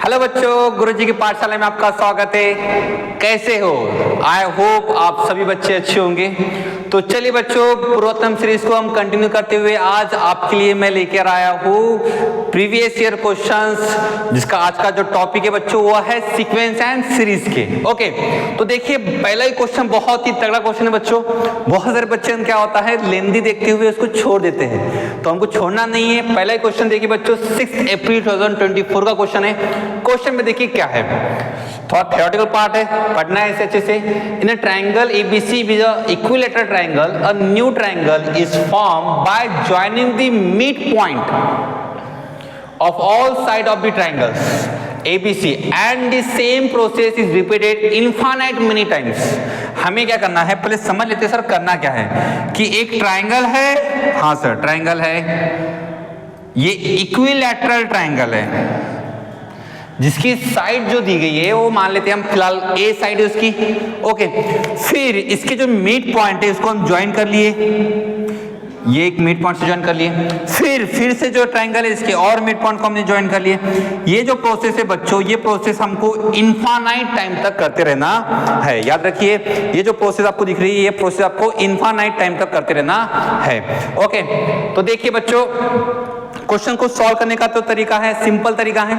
Hello बच्चों, गुरुजी की पाठशाला में आपका स्वागत है। कैसे हो? आई होप आप सभी बच्चे अच्छे होंगे। तो चलिए बच्चों, पूर्वोत्तम सीरीज को हम कंटिन्यू करते हुए आज आपके लिए मैं लेकर आया हूँ प्रीवियस ईयर क्वेश्चंस, जिसका आज का जो टॉपिक है बच्चों वो है सीक्वेंस एंड सीरीज के। ओके, तो देखिए पहला ही क्वेश्चन बहुत ही तगड़ा क्वेश्चन है बच्चों। बहुत सारे बच्चे क्या होता है, लेंदी देखते हुए उसको छोड़ देते हैं, तो हमको छोड़ना नहीं है। पहला ही क्वेश्चन देखिए बच्चों, 6 अप्रैल 2024 का क्वेश्चन है। क्वेश्चन में देखिए क्या है, थोड़ा थ्योरेटिकल पार्ट है, पढ़ना है इसे अच्छे से। In a triangle ABC with a equilateral triangle, a new triangle is form by joining the mid point of all side of the triangles ABC and the same process is repeated infinite many times। हमें क्या करना है, पहले समझ लेते हैं sir करना क्या है। कि एक ट्रायंगल है, हाँ सर ट्रायंगल है, ये इक्विलैटरल ट्रायंगल है, जिसकी साइड जो दी गई है वो मान लेते हैं हम फिलहाल A साइड है उसकी। ओके, फिर इसके जो मिड पॉइंट है उसको हम ज्वाइन कर लिए, ये एक मिड पॉइंट से ज्वाइन कर लिए। फिर से जो ट्रायंगल है इसके और मिड पॉइंट को हमने ज्वाइन कर लिए। ये जो प्रोसेस है बच्चों, ये प्रोसेस हमको इनफाइनाइट टाइम तक करते रहना है। याद रखिए, ये जो प्रोसेस आपको दिख रही है, ये प्रोसेस आपको इनफाइनाइट टाइम तक करते रहना है। ओके, तो देखिए बच्चों, क्वेश्चन को सॉल्व करने का तो तरीका है, सिंपल तरीका है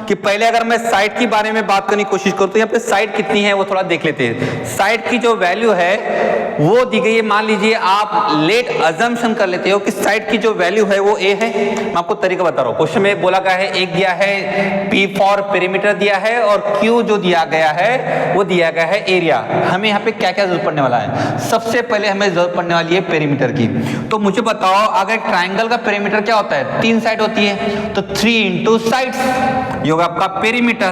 कि पहले अगर मैं साइड के बारे में बात करने की कोशिश करूं तो यहाँ पे साइड कितनी है वो थोड़ा देख लेते हैं। साइड की जो वैल्यू है वो दी गई है, मान लीजिए आप लेट अजम्पशन कर लेते हो कि साइड की जो वैल्यू है वो A है। मैं आपको तरीका बता रहा हूँ। क्वेश्चन में बोला गया है, एक दिया है P फॉर पेरीमीटर दिया है, और Q जो दिया गया है वो दिया गया है एरिया। हमें यहाँ पे क्या क्या जरूरत पड़ने वाला है? सबसे पहले हमें जरूरत पड़ने वाली है पेरीमीटर की। तो मुझे बताओ, अगर ट्राइंगल का पेरीमीटर क्या होता है? 3 साइड होती है, तो 3 इंटू साइड्स ये होगा आपका पेरीमीटर।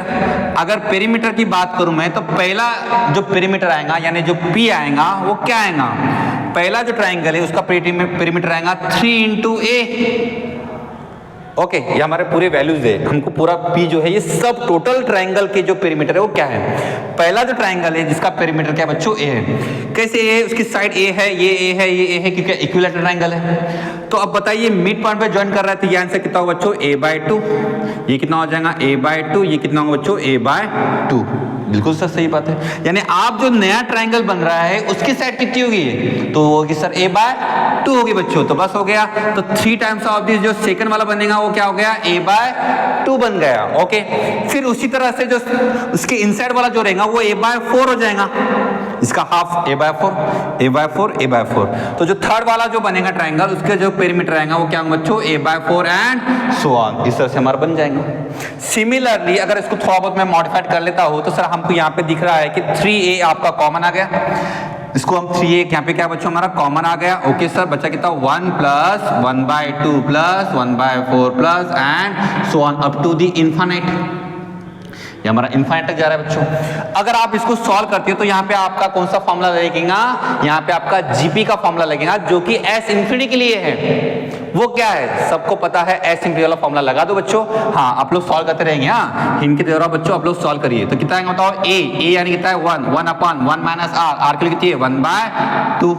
अगर पेरीमीटर की बात करूं मैं, तो पहला जो पेरीमीटर आएगा यानी जो P आएगा वो क्या आएगा? पहला जो ट्राइंगल है उसका पेरीमीटर आएगा 3 इंटू A। ओके, ये हमारे पूरे वैल्यूज है, हमको पूरा P जो है ये सब टोटल ट्रायंगल के जो पेरीमीटर है वो क्या है? पहला जो ट्रायंगल है जिसका पेरीमीटर क्या है बच्चों? A है। कैसे A? उसकी साइड A है, ये A है, ये A है, क्योंकि इक्विलैटरल ट्रायंगल है। तो अब बताइए मिड पॉइंट पे ज्वाइन कर रहा है, तो ये आंसर कितना होगा बच्चों? A/2। ये कितना हो जाएगा? A/2। ये कितना होगा बच्चों? A/2। बिल्कुल सर सही बात है। यानी आप जो नया ट्रायंगल बन रहा है उसकी साइड कितनी होगी? तो होगी सर A/2 होगी बच्चों। तो बस हो गया। तो 3 टाइम्स ऑफ दिस जो सेकंड वाला बनेगा वो क्या हो गया? A/2 बन गया। ओके, फिर उसी तरह से जो उसके इनसाइड वाला जो रहेगा वो A/4 हो जाएगा, इसका हाफ A/4। तो जो थर्ड वाला जो बनेगा ट्रायंगल उसके जो पेरीमीटर आएगा वो क्या होगा बच्चों? A/4 and so on. इस तरह से हमारा बन जाएगा। सिमिलरली अगर इसको थोड़ा बहुत मैं मॉडिफाइड कर लेता हूं, तो सर हमको यहाँ पे दिख रहा है कि 3A आपका कॉमन आ गया। इसको हम 3A यहाँ पे क्या बच्चों हमारा कॉमन आ गया। ओके सर, बच्चा कितना? 1 plus 1/2 plus 1/4 plus and so on up to the infinite. ये हमारा इनफाइनाइट तक जा रहा है बच्चों। अगर आप इसको सॉल्व करते हो तो यहाँ पे आपका कौन सा फॉर्मूला लगेगा? यहाँ पे आपका GP का फॉर्मूला लगेगा, जो कि S इंफिनिटी के लिए है। वो क्या है? सबको पता है, S इंफिनिटी वाला फॉर्मूला लगा दो बच्चों। हाँ, आप लोग सॉल्व करते रहेंगे। हाँ, इनके दे रहा बच्चों, आप लोग सॉल्व करिए। तो कितना आएगा बताओ? A यानी कितना है? 1 अपॉन 1 माइनस R के लिए कितनी है? 1/2।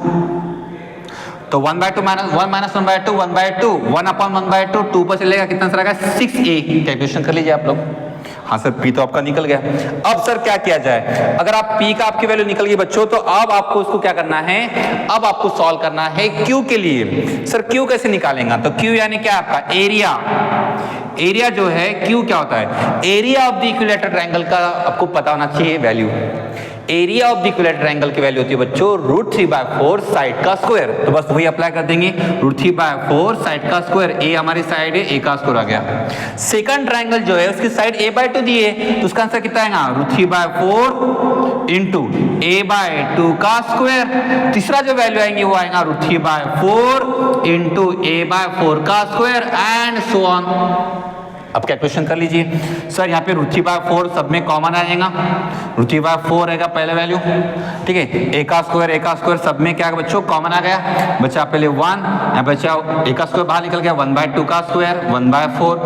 तो 1/2 माइनस 1 माइनस 1/2 1 अपॉन 1/2 2 पर चलेगा, कितना सर आएगा? 6A। कैलकुलेशन कर लीजिए आप लोग। हाँ सर, P तो आपका निकल गया। अब सर क्या किया जाए? अगर आप P का आपकी वैल्यू निकल गई बच्चों, तो अब आपको उसको क्या करना है? अब आपको सॉल्व करना है Q के लिए। सर Q कैसे निकालेंगे? तो Q यानी क्या आपका? एरिया। एरिया जो है Q क्या होता है? Area of the equilateral triangle का आपको पता होना चाहिए value. Area of the equilateral triangle की वैल्यू होती है बच्चों √3/4 साइड का स्क्वायर। तो बस वही अप्लाई कर देंगे, √3/4 साइड का स्क्वायर। A हमारी साइड है, A का स्क्वायर आ गया। सेकंड ट्रायंगल जो है उसकी साइड A/2 दी है, तो उसका आंसर कितना आएगा? √3/4 इंटू A/2 का स्क्वायर। तीसरा जो वैल्यू आएंगे वो आएगा √3/4 इंटू A/4 का स्क्वायर एंड सो ऑन। अब कैलकुलेशन कर लीजिए। सर यहाँ पे √3/4 सब में कॉमन आ जाएगा, √3/4 रहेगा पहले वैल्यू, ठीक है। A का स्क्वायर सब में क्या बच्चों? कॉमन आ गया। बचा पहले 1, यहाँ बचा A का स्क्वायर बाहर निकल गया, 1/2 का स्क्वायर 1/4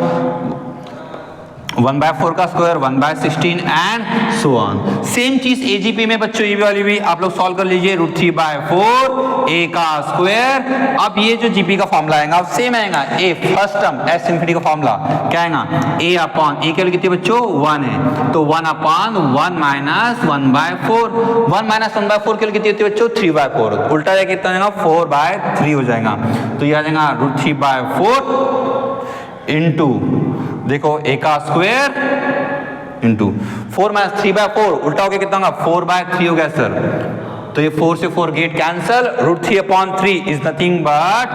1/4 का square 1/16 and so on. Same चीज एजीपी में बच्चों ये वाली भी आप लोग सॉल्व कर लीजिए। √3/4 a का स्क्वायर। अब ये जो जीपी का फॉर्मूला आएगा अब सेम आएगा। ए फर्स्ट टर्म एस इंफिनिटी का फॉर्मूला क्या आएगा, a अपॉन a की वैल्यू कितनी बच्चों 1 है, तो 1/1 माइनस 1/4। 1 माइनस 1/4 की वैल्यू कितनी होती है बच्चों 3/4। उल्टा जाएगा कितना आएगा 4/3 हो जाएगा। तो ये आ जाएगा √3/4 इंटू देखो a का स्क्वायर इंटू 4 माइनस 3/4 उल्टा हो गया कितना होगा 4/3 हो गया सर। तो ये 4 से 4 get cancel. √3/3 is nothing but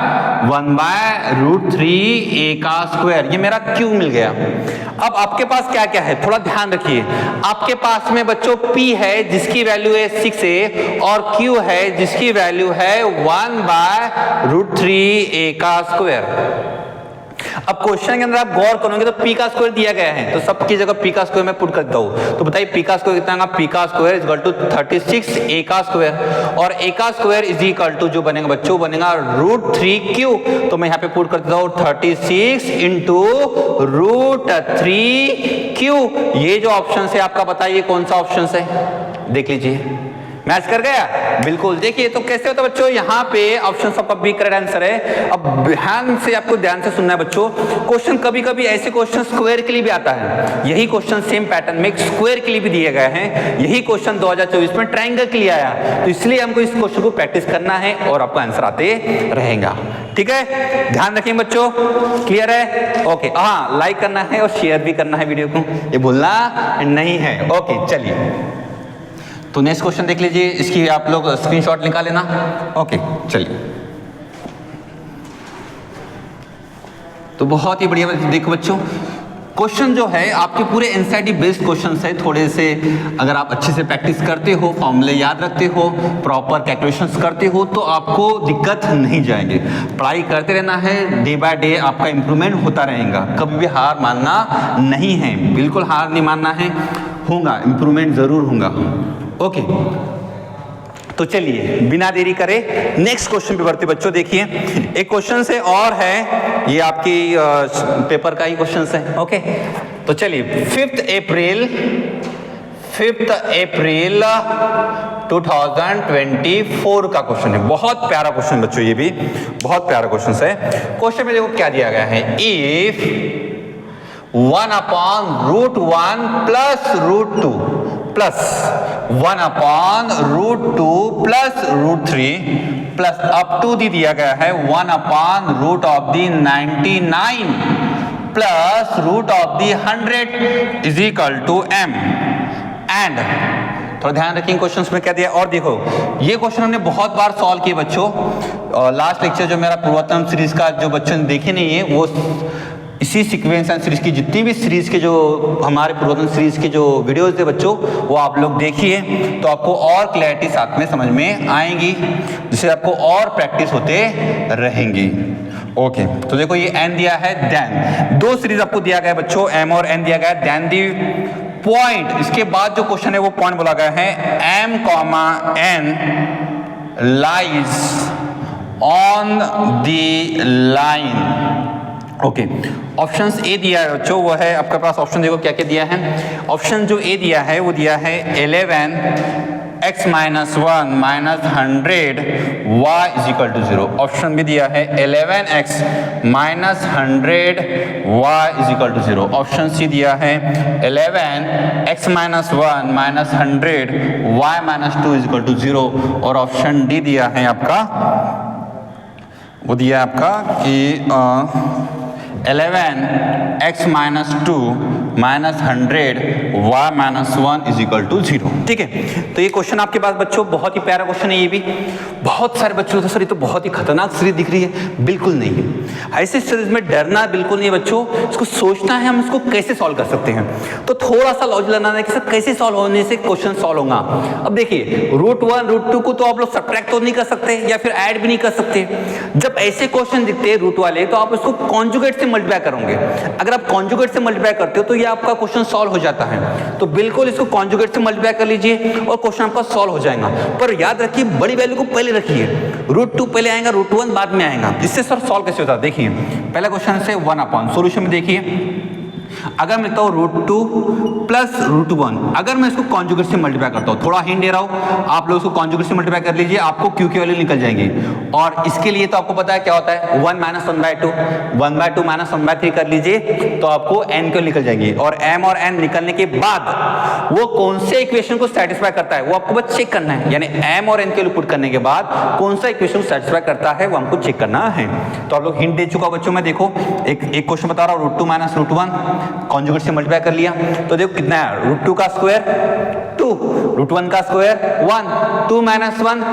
1/√3 a का स्क्वायर। ये मेरा q मिल गया। अब आपके पास क्या क्या है थोड़ा ध्यान रखिए। आपके पास में बच्चों p है जिसकी वैल्यू है 6a और q है जिसकी वैल्यू है 1/√3 a का स्क्वायर। अब क्वेश्चन के अंदर आप गौर करोगे तो p का स्क्वायर दिया गया है तो सबकी जगह p का स्क्वायर मैं पुट करता हूं। तो बताइए p का स्क्वायर कितना आएगा, p का square is equal to 36 a का स्क्वायर और a का स्क्वायर इज इक्वल टू जो बनेगा बच्चों बनेगा √3q। तो मैं यहाँ पे पुट कर देता हूँ 36 इंटू √3q। ये जो ऑप्शन है आपका बताइए कौन सा ऑप्शन है, देख लीजिए मैच कर गया बिल्कुल। देखिए तो कैसे होता है बच्चों, यहाँ पे ऑप्शन सबका बी करेक्ट आंसर है। अब ध्यान से सुनना है बच्चों। क्वेश्चन कभी कभी ऐसे क्वेश्चन स्क्वायर के लिए भी आता है। यही क्वेश्चन सेम पैटर्न में स्क्वायर के लिए भी दिए गए हैं। यही क्वेश्चन 2024 में ट्रायंगल के लिए आया, तो इसलिए हमको इस क्वेश्चन को प्रैक्टिस करना है और आपको आंसर आते रहेगा। ठीक है, ध्यान रखें बच्चों, क्लियर है? ओके, हाँ लाइक करना है और शेयर भी करना है वीडियो को, ये भूलना नहीं है। ओके चलिए तो नेक्स्ट क्वेश्चन देख लीजिए, इसकी आप लोग स्क्रीनशॉट निकाल लेना। ओके चलिए तो बहुत ही बढ़िया देखो बच्चों, क्वेश्चन जो है आपके पूरे एनसीईआरटी बेस्ड क्वेश्चन है। थोड़े से अगर आप अच्छे से प्रैक्टिस करते हो, फॉर्मूले याद रखते हो, प्रॉपर कैलकुलेशंस करते हो तो आपको दिक्कत नहीं जाएंगे। पढ़ाई करते रहना है, डे बाय डे आपका इंप्रूवमेंट होता रहेगा। कभी भी हार मानना नहीं है, बिल्कुल हार नहीं मानना है, होगा इंप्रूवमेंट जरूर होगा। ओके तो चलिए बिना देरी करे नेक्स्ट क्वेश्चन पे बढ़ते बच्चों। देखिए एक क्वेश्चन से और है, ये आपकी पेपर का ही क्वेश्चन है। ओके तो चलिए 5th अप्रैल 2024 का क्वेश्चन है। बहुत प्यारा क्वेश्चन बच्चों, ये भी बहुत प्यारा क्वेश्चन है। क्वेश्चन में देखो क्या दिया गया है, if 1/√1 plus √2 plus 1/√2 plus √3 plus up to the दिया गया है 1/√99 प्लस √100 is equal to m। And थोड़ा ध्यान रखिए क्वेश्चंस में क्या दिया। और देखो ये क्वेश्चन हमने बहुत बार सॉल्व किए बच्चों। लास्ट लेक्चर जो मेरा पूर्वोत्तम सीरीज का जो बच्चों ने देखे नहीं है, वो इसी सीक्वेंस एंड सीरीज की जितनी भी सीरीज के जो हमारे पूर्वोत्तम सीरीज के जो वीडियोस थे बच्चों, वो आप लोग देखिए तो आपको और क्लैरिटी साथ में समझ में आएंगी, जिससे आपको और प्रैक्टिस होते रहेंगी। ओके तो देखो ये n दिया है, देन दो सीरीज आपको दिया गया है बच्चों, m और n दिया गया है, देन दी पॉइंट। इसके बाद जो क्वेश्चन है वो पॉइंट बोला गया है m, n lies on the line. Okay options A दिया है बच्चों, वो है आपके पास ऑप्शन देखो क्या क्या दिया है। ऑप्शन जो ए दिया है वो दिया है 11x - 1 - 100 y is equal to 0। Option भी दिया है 11x - 100 y is equal to 0। Option C दिया है 11x - 1 - 100 y - 2 is equal to 0। और ऑप्शन डी दिया है आपका, वो दिया है आपका कि 11x - 2 - 100 y - 1 is equal to 0। ठीक है, तो ये क्वेश्चन आपके पास बच्चों बहुत ही प्यारा क्वेश्चन है। ये भी बहुत सारे बच्चों तो सर ये तो बहुत ही खतरनाक सीरीज दिख रही है, बिल्कुल नहीं है। ऐसे सीरीज में डरना बिल्कुल नहीं है बच्चों, इसको सोचना है हम इसको कैसे सॉल्व कर सकते हैं। तो थोड़ा सा लॉजिक लगाना है कि सर कैसे सॉल्व होने से क्वेश्चन सॉल्व होगा। अब देखिए √1 √2 को तो आप लोग सब्ट्रैक्ट तो नहीं कर सकते या फिर ऐड भी नहीं कर सकते। जब ऐसे क्वेश्चन दिखते हैं रूट वाले तो आप उसको कॉन्जुगेट से मल्टीप्लाई करोगे। अगर आप कॉन्जुगेट से मल्टीप्लाई करते हो तो ये आपका क्वेश्चन सॉल्व हो जाता है। तो बिल्कुल इसको कॉन्जुगेट से मल्टीप्लाई कर लीजिए और क्वेश्चन आपका सॉल्व हो जाएगा। पर याद रखिए बड़ी वैल्यू को पहले रखिए, √2 पहले आएगा, √1 बाद में आएगा। इससे सर सॉल्व कैसे होता है देखिए। पहला क्वेश्चन से 1 अपॉन, सॉल्यूशन में देखिए अगर मैं लिखता हूँ √2 प्लस √1, अगर मैं इसको कॉन्जुगेट से मल्टीप्लाई करता हूँ, थोड़ा हिंट दे रहा हूँ, आप लोग इसको कॉन्जुगेट से मल्टीप्लाई कर लीजिए, आपको क्यू की वैल्यू निकल जाएगी। और इसके लिए तो आपको पता है क्या होता है, 1 - 1/2, 1/2 - 1/3 कर लीजिए तो आपको n की निकल जाएगी। और m और n निकलने के बाद वो कौन से इक्वेशन को सेटिस्फाई करता है वो आपको बस चेक करना है, यानी m और n के पुट करने के बाद कौन सा इक्वेशन को सेटिस्फाई करता है वो हमको चेक करना है। तो आप लोग हिंट दे चुका बच्चों मैं, देखो एक क्वेश्चन बता रहा हूँ, √2 - √1 कॉन्जुगेट से मल्टीप्लाई कर लिया तो देखो कितना है, √2 का स्क्वायर 2, √1 का स्क्वायर 1, 2 - 1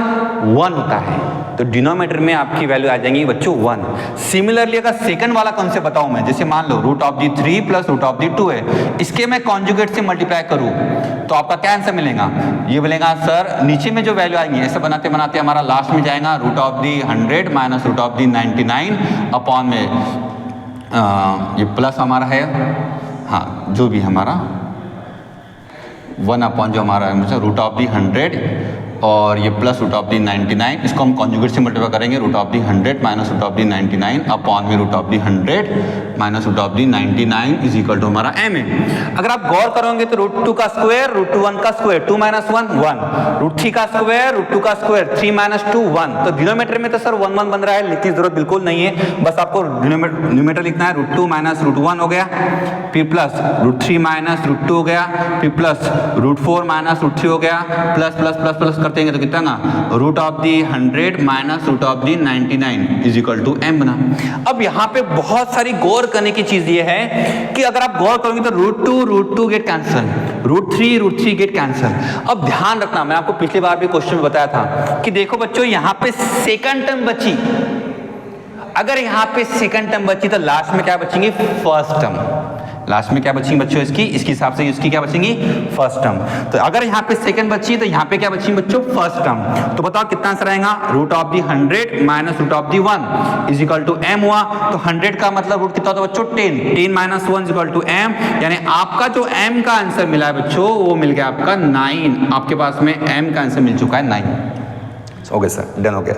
1 होता है, तो डिनोमिनेटर में आपकी वैल्यू आ जाएंगी बच्चों 1। सिमिलरली अगर सेकंड वाला कॉन्सेप्ट बताऊं मैं, जैसे मान लो √3 प्लस √2 है, इसके मैं कॉन्जुगेट से मल्टीप्लाई करूं तो आपका क्या आंसर मिलेगा, ये मिलेगा सर नीचे में जो वैल्यू आएंगी ऐसे बनाते बनाते हमारा लास्ट में जाएगा √100 माइनस √99 अपॉन में ये प्लस हमारा है, हाँ जो भी हमारा 1 अपॉन जो हमारा है √100 और ये प्लस √99, इसको हम कॉन्जुगेट से मल्टीप्लाई करेंगे, √100 माइनस √99 अपॉन में √100 माइनस √99 इज इक्वल टू हमारा m है। अगर आप गौर करोगे तो √2 का स्क्वायर √1 का स्क्वायर 2 - 1 1, √3 का स्क्वायर √2 का स्क्वायर 3 - 2 1, तो डिनोमिनेटर में तो सर 1 1 बन रहा है, लिखने की जरूरत बिल्कुल नहीं है, बस आपको न्यूमरेटर लिखना है, √2 माइनस √1 हो गया, फिर प्लस √3 माइनस √2 हो गया, फिर प्लस √4 माइनस √3 हो गया, प्लस प्लस प्लस प्लस करते हैं तो कितना ना √100 minus √99 is equal to m बना। अब यहाँ पे बहुत सारी गौर करने की चीज ये है कि अगर आप गौर करोगे तो √2 गेट कैंसिल, √3 गेट कैंसिल। अब ध्यान रखना, मैं आपको पिछली बार भी क्वेश्चन में बताया था कि देखो बच्चों यहाँ पे सेकंड टर्म बची, अगर यहाँ पे सेकंड टर्म बची तो लास्ट में क्या बचेंगी, फर्स्ट टर्म, लास्ट में क्या बचेंगी बच्चों इसके हिसाब से इसकी क्या बचेंगी, फर्स्ट टर्म। तो अगर यहाँ पे सेकंड बची तो यहाँ पे क्या बचेंगी बच्चों, फर्स्ट टर्म। तो बताओ कितना आंसर आएगा, √100 minus √1 is equal to m हुआ, तो 100 का मतलब रूट कितना होता है बच्चों, 10 minus 1 is equal to m, यानी आपका जो m का आंसर मिला है बच्चों वो मिल गया आपका 9, आपके पास में m का आंसर मिल चुका है 9। ओके सर, डन हो गया,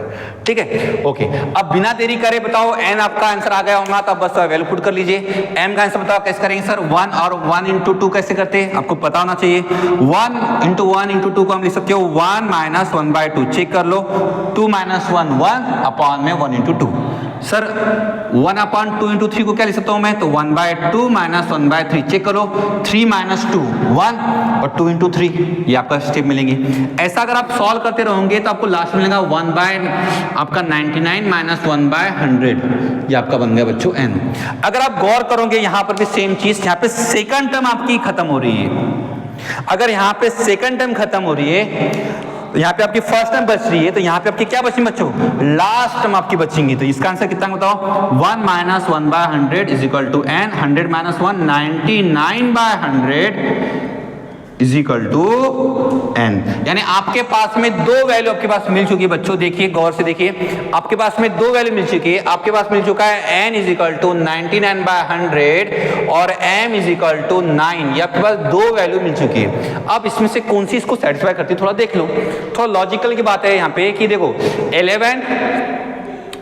ठीक है। ओके, अब बिना देरी करे बताओ n आपका आंसर आ गया होगा, तो अब बस वैल्यू पुट कर लीजिए। m का आंसर बताओ कैसे करेंगे सर, 1 और 1 इंटू 2 कैसे करते हैं आपको पता होना चाहिए। 1 इंटू 1 इंटू 2 को हम लिख सकते हो 1 माइनस 1/2, चेक कर लो, 2 माइनस 1 1 अपॉन में 1 इंटू 2। सर 1 अपॉन 2 इंटू 3 को क्या लिख सकता हूं मैं, तो 1/2 माइनस 1/3, चेक करो, 3 माइनस 2 1 और 2 इंटू 3, ये आपका स्टेप मिलेंगे। ऐसा अगर आप सॉल्व करते रहोगे तो आपको लास्ट मिलेगा 1/99 माइनस 1/100, ये आपका बन गया बच्चों n। अगर आप गौर करोगे यहाँ पर भी सेम चीज, यहाँ पे सेकंड टर्म आपकी खत्म हो रही है, अगर यहाँ पे सेकंड टर्म खत्म हो रही है तो यहाँ पे आपकी फर्स्ट टर्म बच रही है, तो यहाँ पे आपकी क्या बची बच्चों, लास्ट टर्म आपकी बचेंगी। तो इसका आंसर कितना बताओ, 1 minus 1/100 is equal to n, 100 minus 1 99/100 is equal to n। यानी आपके पास में दो वैल्यू आपके पास मिल चुकी है बच्चों, देखिए गौर से देखिए, आपके पास में दो वैल्यू मिल चुकी है, आपके पास मिल चुका है n इज इक्वल टू 99/100 और m इज इक्वल टू 9, ये आपके पास दो वैल्यू मिल चुकी है। अब इसमें से कौन सी इसको सेटिस्फाई करती है थोड़ा देख लो, थोड़ा लॉजिकल की बात है यहाँ पे कि देखो 11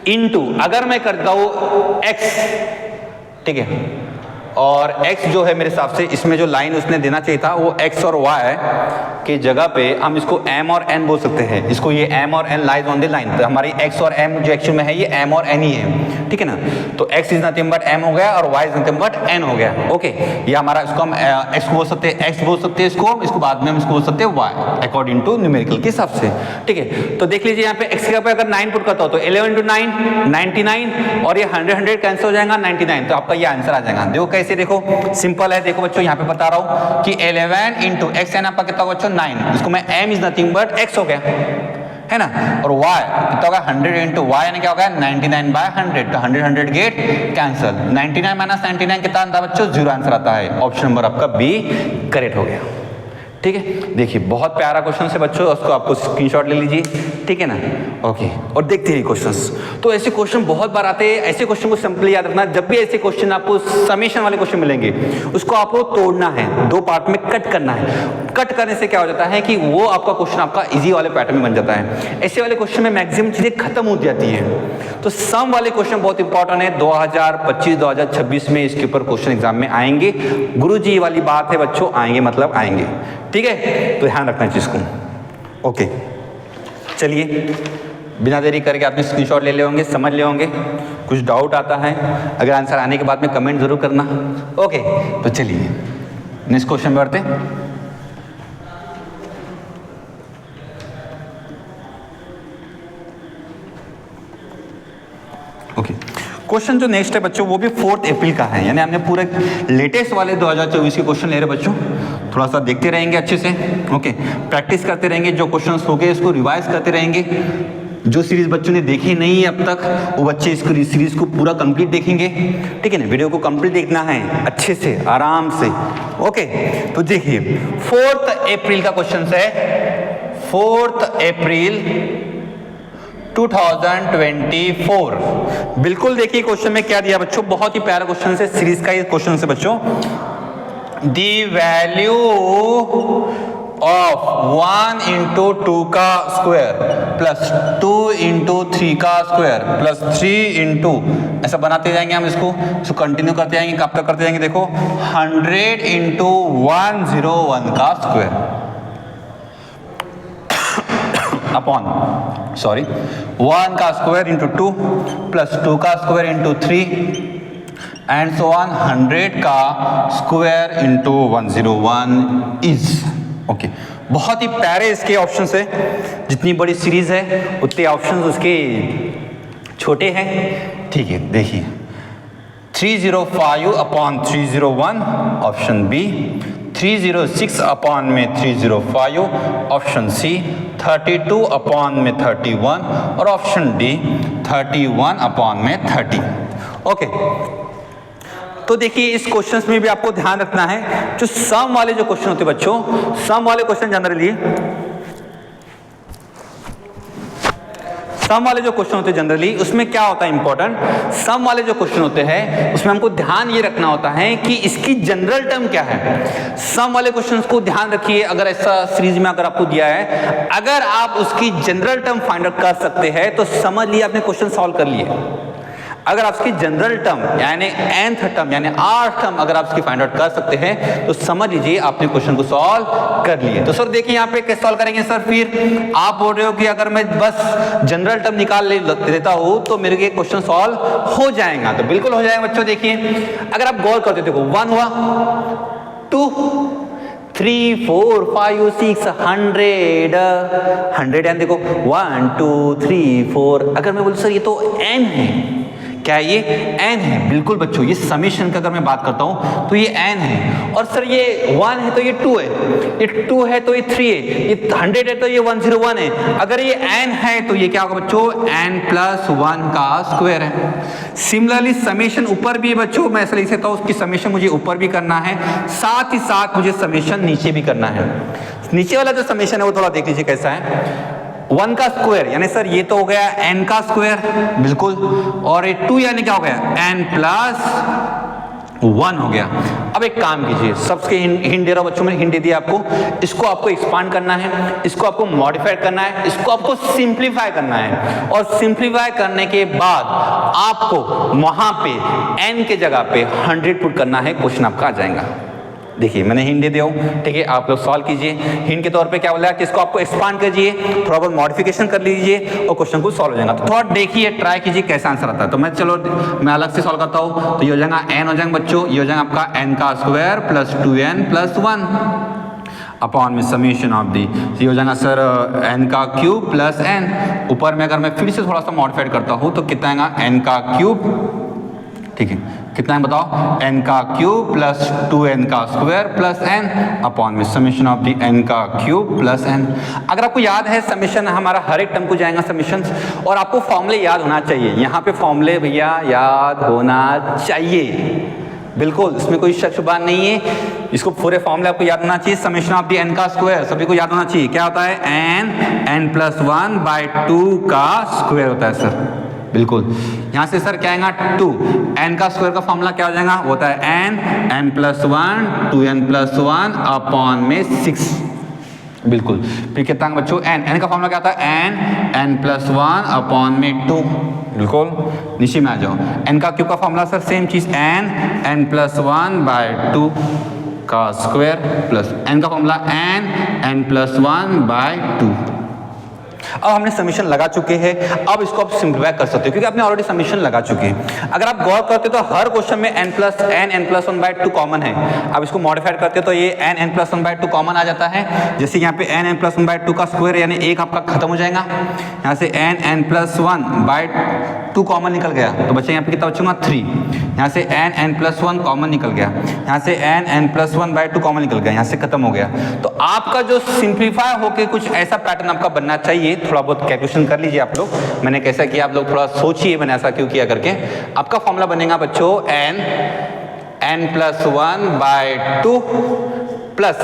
इंटू अगर मैं करता हूं x, ठीक है, और x जो है मेरे हिसाब से इसमें जो लाइन उसने देना चाहिए था वो x और y की जगह पे हम इसको m और n बोल सकते हैं, इसको ये m और n lies on the line, तो हमारी x और m जो एक्चुअल में है ये m और n ही है, ठीक है ना। तो x is nothing but m हो गया और y is nothing but n हो गया। ओके, ये हमारा इसको हम x बोल सकते हैं, x बोल सकते हैं इसको बाद में हम इसको बोल सकते हैं y अकॉर्डिंग टू न्यूमेरिकल के हिसाब से, ठीक है। तो देख लीजिए यहाँ पे x के पे अगर 9 पुट करता हो तो 11 इंटू 9 99 और ये 100 कैंसिल हो जाएगा 99, तो आपका ये आंसर आ जाएगा। देखो कैसे, देखो सिंपल है, देखो बच्चों यहाँ पे बता रहा हूँ कि 11 इंटू x एन आपका कितना होगा बच्चों 9, इसको मैं m is nothing but x हो गया है ना, और y कितना होगा 100 इंटू y यानी क्या होगा 99/100, तो 100 गेट कैंसिल, 99 माइनस 99 कितना आता है बच्चों 0 आंसर आता है, ऑप्शन नंबर आपका बी करेक्ट हो गया, ठीक है। देखिए बहुत प्यारा क्वेश्चन है बच्चों, उसको आपको स्क्रीनशॉट ले लीजिए, ठीक है ना। ओके, और देखते रहिए क्वेश्चंस। तो ऐसे क्वेश्चन बहुत बार आते हैं, ऐसे क्वेश्चन को सिंपली याद रखना। जब भी ऐसे क्वेश्चन आपको समेशन वाले क्वेश्चन मिलेंगे, उसको आपको तोड़ना है, दो पार्ट में कट करना है। कट करने से क्या हो जाता है कि वो आपका क्वेश्चन आपका इजी वाले पैटर्न में बन जाता है। ऐसे वाले क्वेश्चन में मैक्सिमम चीजें खत्म हो जाती है। तो सम वाले क्वेश्चन बहुत इंपॉर्टेंट है, 2025-2026 में इसके ऊपर क्वेश्चन एग्जाम में आएंगे। गुरुजी वाली बात है बच्चों, आएंगे मतलब आएंगे, ठीक है। तो ध्यान रखना चीज को। ओके, चलिए बिना देरी करके आपने स्क्रीनशॉट ले ले होंगे, समझ ले होंगे। कुछ डाउट आता है, अगर आंसर आने के बाद में कमेंट जरूर करना। ओके, तो चलिए नेक्स्ट क्वेश्चन में बढ़ते हैं। ओके, क्वेश्चन जो नेक्स्ट है बच्चों वो भी 4 अप्रैल का है, यानी हमने पूरे लेटेस्ट वाले 2024 के क्वेश्चन ले रहे बच्चों। थोड़ा सा देखते रहेंगे अच्छे से, ओके, प्रैक्टिस करते रहेंगे, जो क्वेश्चंस हो गए इसको रिवाइज करते रहेंगे। जो सीरीज बच्चों ने देखी नहीं है अब तक, वो बच्चे इसको सीरीज को पूरा कंप्लीट देखेंगे, ठीक है ना। वीडियो को कंप्लीट देखना है अच्छे से, आराम से। ओके, तो देखिए 4 अप्रैल का क्वेश्चन है, 4 अप्रैल 2024। बिल्कुल देखिए क्वेश्चन में क्या दिया बच्चों, बहुत ही प्यारा क्वेश्चन है, सीरीज का ये क्वेश्चन है बच्चों। द वैल्यू ऑफ 1 into 2 का स्क्वायर प्लस 2 into 3 का स्क्वायर प्लस 3 into, ऐसा बनाते जाएंगे हम इसको कंटिन्यू करते जाएंगे। कब तक करते जाएंगे देखो, 100 into 101 का स्क्वायर अपॉन 1 का स्क्वायर इंटू 2 प्लस 2 का square into 3 and so on 100 का स्क्वायर इंटू 101 इज। ओके, बहुत ही प्यारे इसके ऑप्शंस है। जितनी बड़ी सीरीज है उतने ऑप्शंस उसके छोटे हैं, ठीक है। देखिए 305 अपॉन 301 ऑप्शन बी, 306 अपॉन में 305 ऑप्शन सी, 32 अपॉन में 31 और ऑप्शन डी 31 अपॉन में 30। ओके, तो देखिए इस क्वेश्चंस में भी आपको ध्यान रखना है, जो सम वाले जो क्वेश्चन होते हैं बच्चों, सम वाले क्वेश्चन जनरली, सम वाले जो क्वेश्चन होते हैं जनरली, उसमें क्या होता है इंपॉर्टेंट, सम वाले जो क्वेश्चन होते हैं उसमें हमको ध्यान ये रखना होता है कि इसकी जनरल टर्म क्या है। सम वाले क्वेश्चंस को ध्यान रखिए, अगर ऐसा सीरीज में अगर आपको दिया है, अगर आप उसकी जनरल टर्म फाइंड आउट कर सकते हैं तो समझ लिए आपने क्वेश्चन सॉल्व कर लिए। अगर आप इसकी जनरल टर्म यानी nth टर्म यानी 8th टर्म अगर आप इसकी फाइंड आउट कर सकते हैं तो समझ लीजिए आपने क्वेश्चन को सॉल्व कर लिए। तो सर देखिए यहाँ पे कैसे सॉल्व करेंगे सर, फिर आप बोल रहे हो कि अगर मैं बस जनरल टर्म निकाल देता हूँ तो मेरे ये क्वेश्चन सॉल्व हो जाएगा। तो बिल्कुल हो जाएगा बच्चों। देखिए अगर आप गौर करते देखो 1 हुआ, 2, 3, 4, 5, 6, 100 एंड देखो 1, 2, 3, 4। अगर मैं बोलूँ सर ये तो n है, क्या ये n है? बिल्कुल बच्चों, ये समेशन का अगर मैं बात करता हूं तो ये n है। और सर ये 1 है तो ये 2 है, ये 2 है तो ये 3 है, ये 100 है तो ये 101 है। अगर ये n है तो ये क्या होगा बच्चों, n प्लस 1 का स्क्वायर है। सिमिलरली समेशन ऊपर भी है बच्चों, मैं ऐसा लिख सकता हूं उसकी समेशन मुझे ऊपर भी करना है, साथ ही साथ मुझे समेशन नीचे भी करना है। नीचे वाला जो समेशन है वो थोड़ा देख लीजिए कैसा है। 1 का स्क्वायर यानी सर ये तो हो गया n का स्क्वायर, बिल्कुल, और ये 2 यानी क्या हो गया n प्लस 1 हो गया। अब एक काम कीजिए, सबके हिंट दे रहा हूं बच्चों, मैंने हिंट दे दिया आपको, इसको आपको एक्सपांड करना है, इसको आपको मॉडिफाई करना है, इसको आपको सिंप्लीफाई करना है, और सिंप्लीफाई करने के बाद आपको वहां पे n के जगह पे 100 पुट करना है, क्वेश्चन आपका आ जाएगा। देखिए मैंने हिंट दे दिया हूं, ठीक है, आप लोग सॉल्व कीजिए। हिंट के तौर पे क्या बोला है कि इसको आपको एक्सपांड कीजिए, थोड़ा बहुत मॉडिफिकेशन कर लीजिए और क्वेश्चन को सॉल्व हो जाएगा। तो थोड़ा देखिए, ट्राई कीजिए कैसा आंसर आता है। तो मैं चलो मैं अलग से सॉल्व करता हूं। तो ये हो जाएगा n हो जाएगा बच्चों, ये हो जाएगा आपका n का square plus 2n plus 1 upon में समेशन ऑफ दी, ये हो जाएगा सर n का क्यूब प्लस n। ऊपर में अगर मैं फिर से थोड़ा सा मॉडिफाइड करता हूँ तो कितना आएगा n का क्यूब, ठीक है, कितना है बताओ, n का क्यूब प्लस 2n का स्क्वायर प्लस n अपॉन में समेशन ऑफ दी n का क्यूब प्लस n। अगर आपको याद है समेशन हमारा हर एक टर्म को जाएगा समेशन, और आपको फॉर्मूले याद होना चाहिए। यहाँ पे फॉर्मूले भैया याद होना चाहिए, बिल्कुल, इसमें कोई शक शुबा नहीं है। इसको पूरे फॉर्मूले आपको याद होना चाहिए, समेशन ऑफ द n का स्क्वायर सभी को याद होना चाहिए। क्या होता है? n+1/2 का स्क्वायर होता है सर। बिल्कुल, यहाँ से सर क्या आएगा? 2। n का स्क्वायर का फॉर्मूला क्या हो जाएगा? होता है n+1 2n+1 अपॉन में 6। बिल्कुल, फिर कितना बच्चों? n का फॉर्मूला क्या होता है? n+1 अपॉन में 2। बिल्कुल, नीचे में आ जाओ। n का क्यूब का फॉर्मूला सर सेम चीज, n+1/2 का स्क्वायर प्लस n का फॉर्मूला n+1/2। अब हमने समीशन लगा चुके हैं, अब इसको आप सिंप्लीफाई कर सकते हो क्योंकि आपने ऑलरेडी समीशन लगा चुके हैं। अगर आप गौर करते तो हर क्वेश्चन में n+1/2 कॉमन है। अब इसको मॉडिफाइड करते तो ये n+1/2 कॉमन आ जाता है। जैसे यहाँ पे n+1/2 का स्क्वायर यानी एक आपका खत्म हो जाएगा, यहाँ से n+1/2 कॉमन निकल गया तो बच्चे यहाँ पे कितना बचूंगा? 3। यहाँ से n+1 कॉमन निकल गया, यहाँ से n+1/2 कॉमन निकल गया, यहाँ से खत्म हो गया। तो आपका जो सिंप्लीफाई होके कुछ ऐसा पैटर्न आपका बनना चाहिए। थोड़ा बहुत कैलकुलेशन कर लीजिए आप लोग, मैंने कैसा किया आप लोग थोड़ा सोचिए मैंने ऐसा क्यों किया करके। आपका फॉर्मूला बनेगा बच्चों n+1/2 plus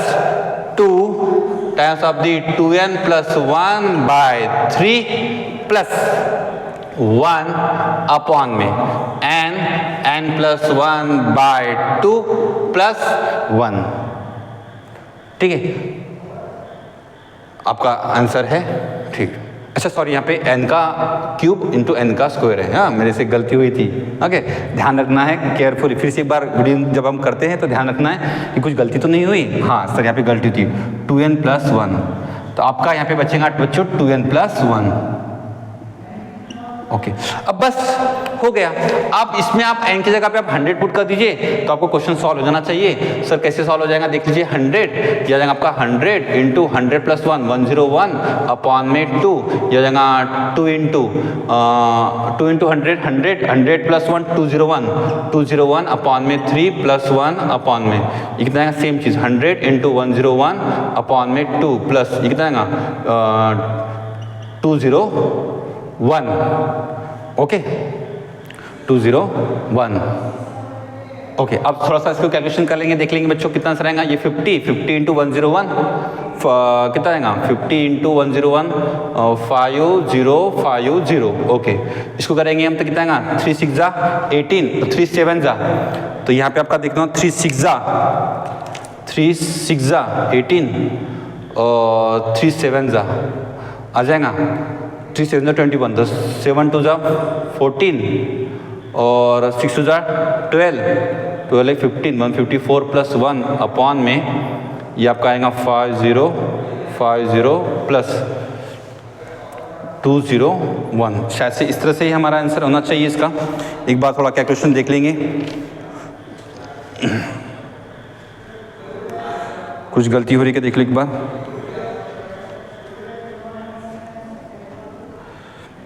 2 times of the 2n+1/3 plus 1 upon में n+1/2 प्लस 1। ठीक है, आपका आंसर है। ठीक, अच्छा सॉरी, यहाँ पे n का क्यूब इंटू n का स्क्वायर है। हाँ, मेरे से गलती हुई थी। ओके, ध्यान रखना है केयरफुली। फिर से एक बार वीडियो जब हम करते हैं तो ध्यान रखना है कि कुछ गलती तो नहीं हुई। हाँ सर, यहाँ पे गलती थी 2n+1, तो आपका यहाँ पे बचेगा बच्चों 2n+1। ओके, अब बस हो गया। अब इसमें आप n की जगह पे आप 100 पुट कर दीजिए तो आपको क्वेश्चन सॉल्व हो जाना चाहिए। सर कैसे सॉल्व हो जाएगा देख लीजिए। 100 किया जाएगा आपका 100 इंटू 100+1 101 अपॉन में 2 किया जाएगा 2 इंटू 100 100+1 201 201 अपॉन में 3 प्लस 1 अपॉन में ये कितना आएगा? सेम चीज़ 100 इंटू 101 अपॉन में 2 प्लस ये कितना आएगा? 201। ओके, 201। ओके, अब थोड़ा सा इसको कैलकुलेशन कर लेंगे, देख लेंगे बच्चों कितना आंसर आएगा। ये 50 इंटू 101 कितना आएगा? 50 इंटू 101 5050। ओके, इसको करेंगे हम तो कितना आएगा? 3 6 जा 18, 3 7 जा, तो यहाँ पे आपका देखना 3 6 जा 18 और 3 7 जा आ जाएगा 3 7 जा 21, तो 7 2 जा 14 और 6 2 जा 12 12 15 154 प्लस 1 अपॉन में ये आपका आएगा 5050 प्लस 201। शायद से इस तरह से ही हमारा आंसर होना चाहिए इसका। एक बार थोड़ा कैलकुलेशन देख लेंगे। कुछ गलती हो रही है देख लो एक बार।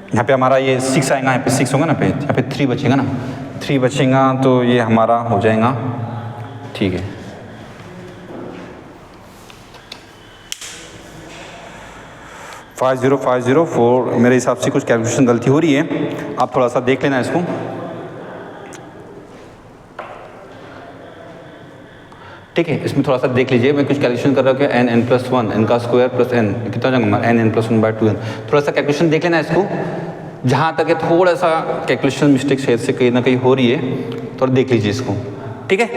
यहाँ पे हमारा ये 6 आएगा, यहाँ पे 6 होगा ना, पे यहाँ पे 3 बचेगा ना, 3 बचेगा तो ये हमारा हो जाएगा। ठीक है, फाइव 5050 मेरे हिसाब से कुछ कैलकुलेशन गलती हो रही है, आप थोड़ा सा देख लेना इसको। ठीक है, इसमें थोड़ा सा देख लीजिए, मैं कुछ कैलकुलेशन कर रहा हूँ कि n+1 n का स्क्वायर प्लस n कितना हो जाएगा? n+1/2n। थोड़ा सा कैलकुलेशन देख लेना इसको, जहाँ तक है थोड़ा सा कैलकुलेशन मिस्टेक शायद से कहीं ना कहीं हो रही है, थोड़ा देख लीजिए इसको। ठीक है,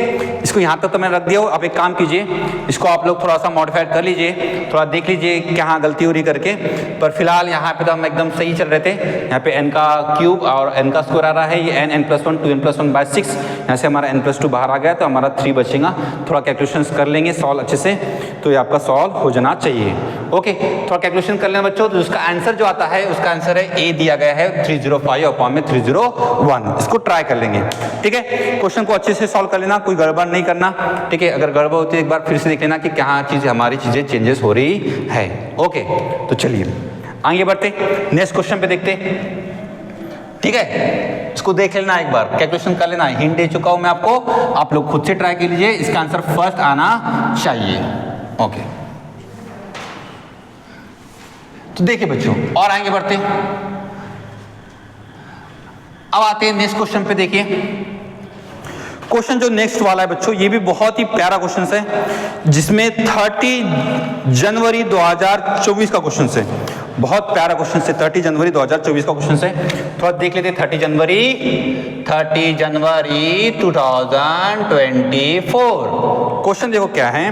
इसको यहाँ तक तो मैंने रख दिया हो। अब एक काम कीजिए, इसको आप लोग थोड़ा सा मॉडिफाइड कर लीजिए, थोड़ा देख लीजिए कहाँ गलती हो रही करके। पर फिलहाल यहाँ पे तो हम एकदम सही चल रहे थे। यहाँ पे n का क्यूब और n का स्क्वायर आ रहा है, ये n+1 2n+1/6, यहाँ से हमारा n+2 बाहर आ गया तो हमारा 3 बचेगा। थोड़ा कैलकुलेशन कर लेंगे सॉल्व अच्छे से तो ये आपका सॉल्व हो जाना चाहिए। ओके, थोड़ा कैलकुलेशन कर लेना बच्चों, तो उसका आंसर जो आता है उसका आंसर है ए दिया गया है 305 अपॉन में 301। इसको ट्राई कर लेंगे। ठीक है, क्वेश्चन को अच्छे से सॉल्व कर लेना, कोई गड़बड़ नहीं करना। ठीक है, अगर गड़बड़ होती है एक बार फिर से देख लेना कि कहाँ चीज़ हमारी चीज़ें चेंजेस हो रही है। ओके, तो चलिए आगे बढ़ते, नेक्स्ट क्वेश्चन पे देखते। ठीक है, इसको देख लेना एक बार, कैलकुलेशन कर लेना, हिंट दे चुका हूं मैं आपको, आप लोग खुद से ट्राई कर लीजिए, इसका आंसर फर्स्ट आना चाहिए। ओके, तो देखिए बच्चों और आगे बढ़ते, अब आते हैं नेक्स्ट क्वेश्चन पे। देखिए क्वेश्चन जो नेक्स्ट वाला है बच्चों, ये भी बहुत ही प्यारा क्वेश्चन है, जिसमें 30 जनवरी 2024 का क्वेश्चन है। बहुत प्यारा क्वेश्चन है, 30 जनवरी 2024 का क्वेश्चन है। थोड़ा देख लेते हैं 30 जनवरी 2024। क्वेश्चन देखो क्या है।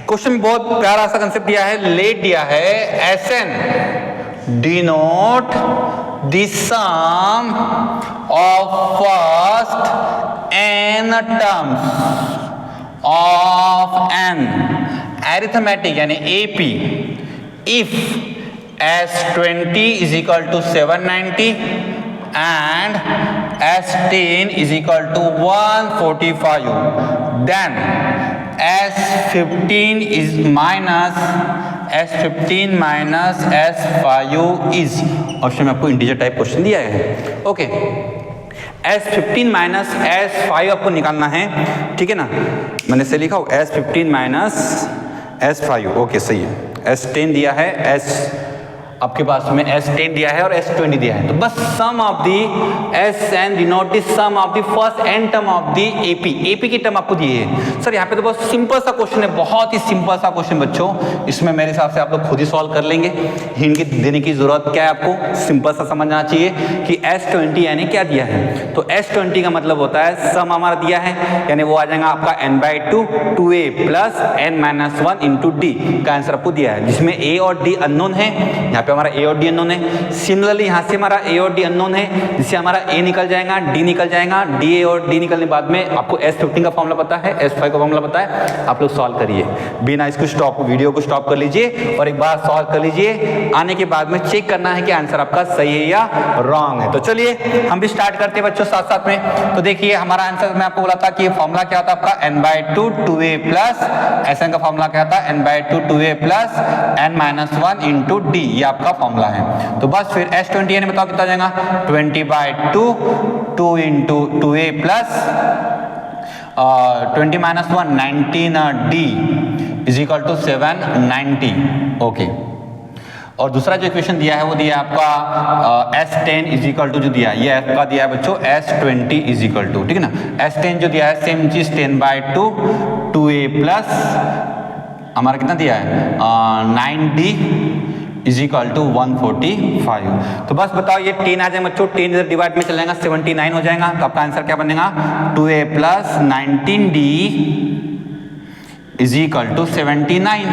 क्वेश्चन में बहुत प्यारा सा कंसेप्ट दिया है, लेट दिया है SN denote the sum of first n terms of n arithmetic यानी AP if S20 is equal to 790 and S10 is equal to 145, then S15 is minus S15 minus S5 is, option में आपको integer type question दिया है। Okay, S15 minus S5 आपको निकालना है, ठीक है ना। मैंने से लिखा हो S15 माइनस S5, ओके सही है। S10 दिया है, आपके पास में S10 दिया है और S20 दिया है, तो बस sum of the SN denote the sum of the first n term of the AP की टर्म आपको दी है। सर यहाँ पे तो बहुत सिंपल सा क्वेश्चन है, बहुत ही सिंपल सा क्वेश्चन बच्चों, इसमें मेरे हिसाब से आप लोग खुद ही सॉल्व कर लेंगे, हिंट देने की जरूरत क्या है आपको, सिंपल सा समझना चाहिए कि S20 यानी क्या दिया है। तो S20 का मतलब होता है सम हमारा दिया है, यानी वो आ जाएगा आपका n/2 2a plus n-1 into d का आंसर आपको दिया है, जिसमें a और d अननोन है। यहाँ पे हमारा a और d अननोन है। सिमिलरली यहाँ से हमारा a और d अननोन है, जिससे हमारा a निकल जाएगा, d निकल जाएगा, d और d निकलने बाद में आपको S15 का फॉर्मूला पता है, S5 का फॉर्मूला पता है, आप लोग सॉल्व करिए बिना इसको स्टॉप, वीडियो को स्टॉप कर लीजिए और एक बार सॉल्व कर लीजिए। आने के बाद में चेक करना है कि आंसर आपका सही है या रॉन्ग है। तो चलिए हम भी स्टार्ट करते हैं बच्चों साथ साथ में। तो देखिए हमारा आंसर मैं आपको बोला था कि फॉर्मूला क्या होता है आपका n/2 2a प्लस SN का फॉर्मूला क्या था n/2 2a plus n-1 into d, ये आपका फॉर्मूला है। तो बस फिर S20 यानी बताओ कितना जाएगा 20/2 2 into 2a plus 20-1 19d is equal to 790। Okay, और दूसरा जो इक्वेशन दिया है वो दिया है आपका S10 इज इक्वल टू, जो दिया है ये आपका दिया है बच्चों S20 इज इक्वल टू, ठीक है ना। S10 जो दिया है सेम चीज 10/2 2a प्लस हमारा कितना दिया है 9d इज इक्वल टू 145। तो बस बताओ ये 10 आ जाएगा बच्चों, 10 इधर डिवाइड में चल जाएगा 79 हो जाएगा। तो आपका आंसर क्या बनेगा 2a plus 19d is equal to 79।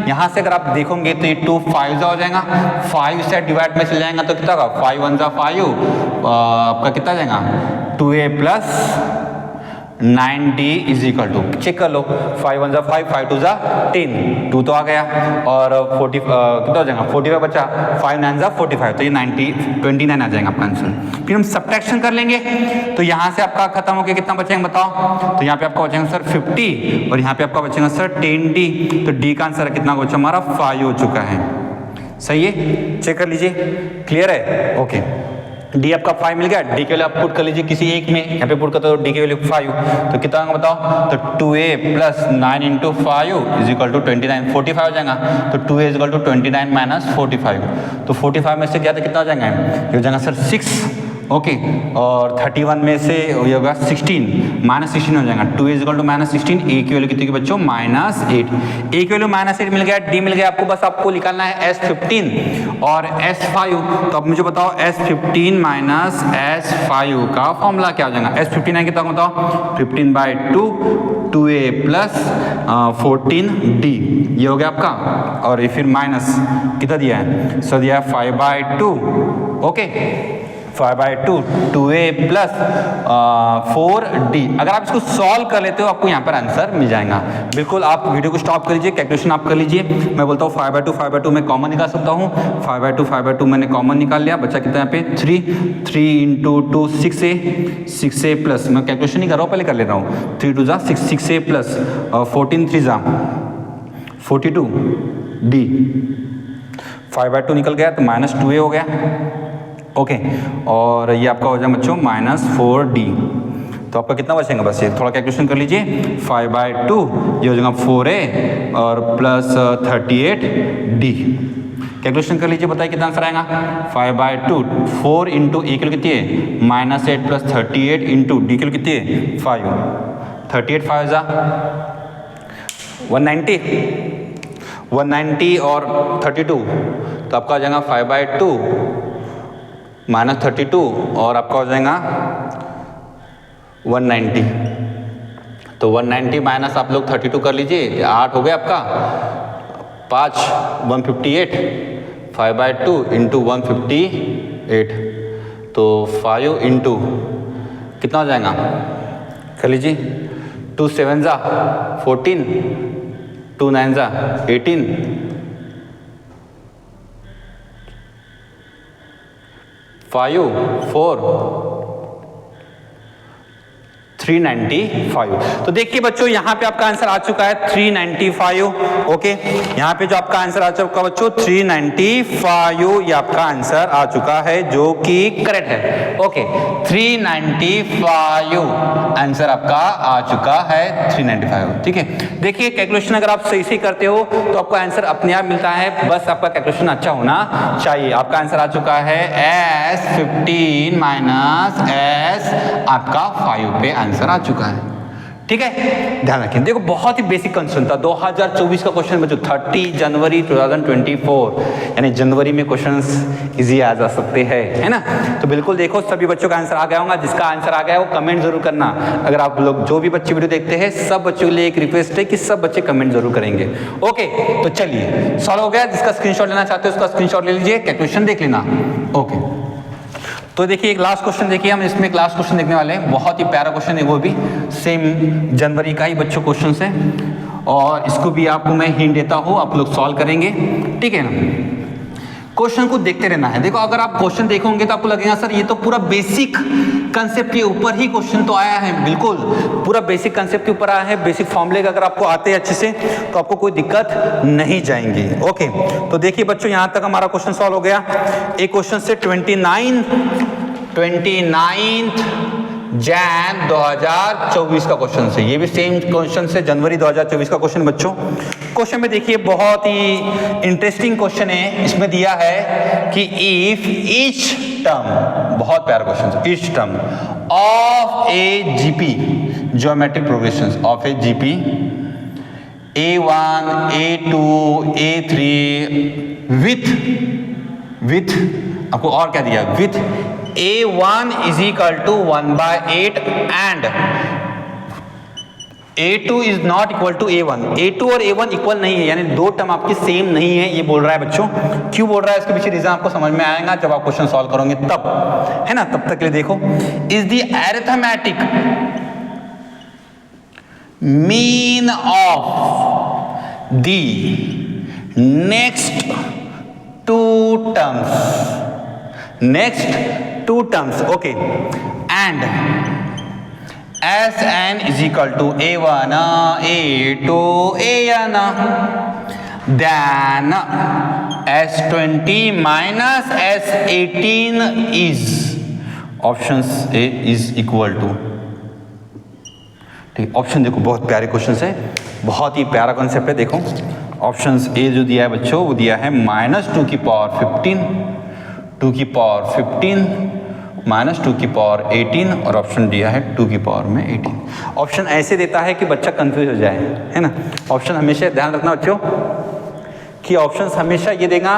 यहाँ से अगर आप देखोगे तो ये 2 5 हो जाएगा, 5 से डिवाइड में चल जाएगा तो कितना होगा 5 1 5, आपका कितना जाएगा 2a plus 9d is equal to, check कर लो 5 1 5 5 2 10, 2 तो आ गया और 40 कितना हो जाएगा 45 बचा, 5 9 45, तो ये 29 आ जाएगा आपका आंसर। फिर हम सब्ट्रैक्शन कर लेंगे, तो यहाँ से आपका खत्म होकर कितना बचेगा बताओ, तो यहाँ पे आपका बचेगा सर 50 और यहाँ पे आपका बचेगा सर 10d, तो d का आंसर कितना बचा हमारा 5 हो चुका है। सही है, चेक कर लीजिए, क्लियर है। ओके, डी आपका 5 मिल गया, डी के वैल्यू आप पुट कर लीजिए किसी एक में, यहाँ पे पुट करते हो डी के वैल्यू 5, तो कितना होगा बताओ, तो 2a plus 9 into 5 is equal to 29, 45 हो जाएगा, तो 2a is equal to 29 minus 45, तो 45 में से ज़्यादा कितना हो जाएगा, ये हो जाएगा सर 6, ओके, और 31 में से ये होगा 16, माइनस 16 हो जाएगा, 2a is equal to minus 16, a की वैल्यू कितनी की बच्चों -8, a की वैल्यू -8 मिल गया, d मिल गया, आपको बस आपको निकालना है S15 और S5, तो अब मुझे बताओ S15 माइनस S5 का फॉर्मूला क्या हो जाएगा, S15 है कितना बताओ 15/2 2a प्लस 14d, ये हो गया आपका, और ये फिर माइनस कितना दिया है, सो दिया है 5/2, ओके 5/2 2a प्लस 4d। अगर आप इसको सॉल्व कर लेते हो आपको यहाँ पर आंसर मिल जाएगा। बिल्कुल आप वीडियो को स्टॉप कर लीजिए, कैलकुलेशन आप कर लीजिए। मैं बोलता हूँ 5/2 मैं कॉमन निकाल सकता हूँ, 5/2 मैंने कॉमन निकाल लिया, बच्चा कितना यहाँ पे 3 इंटू 2 6a प्लस, मैं कैलकुलेशन नहीं कर रहा हूँ, पहले कर ले रहा हूँ, 3 2 6a प्लस 14 3 42d, 5/2 निकल गया तो -2a हो गया, ओके, और ये आपका हो जाएगा बच्चों -4d, तो आपका कितना बचेगा, बस ये थोड़ा कैलकुलेशन कर लीजिए, 5/2 ये हो जाएगा 4a और प्लस 38d, कैलकुलेशन कर लीजिए, बताइए कितना आंसर आएगा। 5/2 4 इंटू ए की वैल्यू कितनी है -8 प्लस 38 इंटू डी की वैल्यू कितनी है 5। 38 5 जा 190 और 32 तो आपका हो जाएगा 5/2 -32 और आपका हो जाएगा 190। तो 190 माइनस आप लोग 32 कर लीजिए, 8 हो गया आपका 5 158 5/2 इंटू 158 तो 5 इंटू कितना हो जाएगा कर लीजिए 2 7 जा 14 2 9 जा 18 5 4 395। तो देखिए बच्चों यहाँ पे आपका आंसर आ चुका है 395। ओके, यहाँ पे जो आपका आंसर आ चुका बच्चों 395 ये आपका आंसर आ चुका है जो कि करेक्ट है। ओके 395 आंसर आपका आ चुका है 395। ठीक है, देखिए कैलकुलेशन अगर आप सही से करते हो तो आपको आंसर अपने आप मिलता है, बस आपका कैलकुलेशन अच्छा होना चाहिए। आपका आंसर आ चुका है S15 माइनस S आपका 5 पे आंसर आ चुका है। ठीक है, ध्यान रखें। देखो बहुत ही बेसिक क्वेश्चन था, 2024 का क्वेश्चन बच्चों 30 जनवरी 2024 यानी जनवरी में क्वेश्चंस इजी आ जा सकते हैं, है ना। तो बिल्कुल देखो सभी बच्चों का आंसर आ गया होगा, जिसका आंसर आ गया है वो कमेंट जरूर करना। अगर आप लोग जो भी बच्चे वीडियो देखते हैं सब बच्चों के लिए एक रिक्वेस्ट है कि सब बच्चे कमेंट जरूर करेंगे। ओके, तो चलिए सॉल्व हो गया। जिसका स्क्रीनशॉट लेना चाहते हो उसका स्क्रीनशॉट ले लीजिए, कैलकुलेशन देख लेना। ओके, तो देखिए एक लास्ट क्वेश्चन देखिए, हम इसमें एक लास्ट क्वेश्चन देखने वाले हैं। बहुत ही प्यारा क्वेश्चन है, वो भी सेम जनवरी का ही बच्चों क्वेश्चन है और इसको भी आपको मैं हिंट देता हूँ, आप लोग सॉल्व करेंगे। ठीक है ना, क्वेश्चन को देखते रहना है। देखो अगर आप क्वेश्चन देखोगे तो आपको लगेगा सर ये तो पूरा बेसिक कंसेप्ट के ऊपर ही क्वेश्चन तो आया है। बिल्कुल पूरा बेसिक कंसेप्ट के ऊपर आया है, बेसिक फॉर्मूले अगर आपको आते हैं अच्छे से तो आपको कोई दिक्कत नहीं जाएंगी। ओके, तो देखिए बच्चों यहाँ तक हमारा क्वेश्चन सॉल्व हो गया। एक क्वेश्चन से 29 जैन 2024 का क्वेश्चन से, ये भी सेम क्वेश्चन से जनवरी 2024 का क्वेश्चन बच्चों। क्वेश्चन में देखिए बहुत ही इंटरेस्टिंग क्वेश्चन है, इसमें दिया है कि इफ ईच टर्म, बहुत प्यारा क्वेश्चन है, each term of a GP geometric progressions of a GP A1 A2 A3 with आपको और क्या दिया, with A1 is equal to 1/8 and A2 is not equal to A1। A2 और A1 equal नहीं है, यानी दो टर्म आपकी सेम नहीं है, ये बोल रहा है बच्चों। क्यों बोल रहा है इसके पीछे रीजन आपको समझ में आएगा जब आप क्वेश्चन सॉल्व करोगे तब, है ना। तब तक के लिए देखो, is the arithmetic mean of the next two terms, okay, and Sn is equal to A1 A2 An, then S20 minus S18 is options A is equal to। ठीक, ऑप्शन देखो बहुत प्यारे क्वेश्चन है, बहुत ही प्यारा कॉन्सेप्ट है। देखो options A जो दिया है बच्चों वो दिया है -2 की पावर 15 2 की पावर 15 -2 की पावर 18 और ऑप्शन दिया है 2 की पावर में 18। ऑप्शन ऐसे देता है कि बच्चा कंफ्यूज हो जाए, है ना। ऑप्शन हमेशा ध्यान रखना बच्चों कि ऑप्शंस हमेशा ये देगा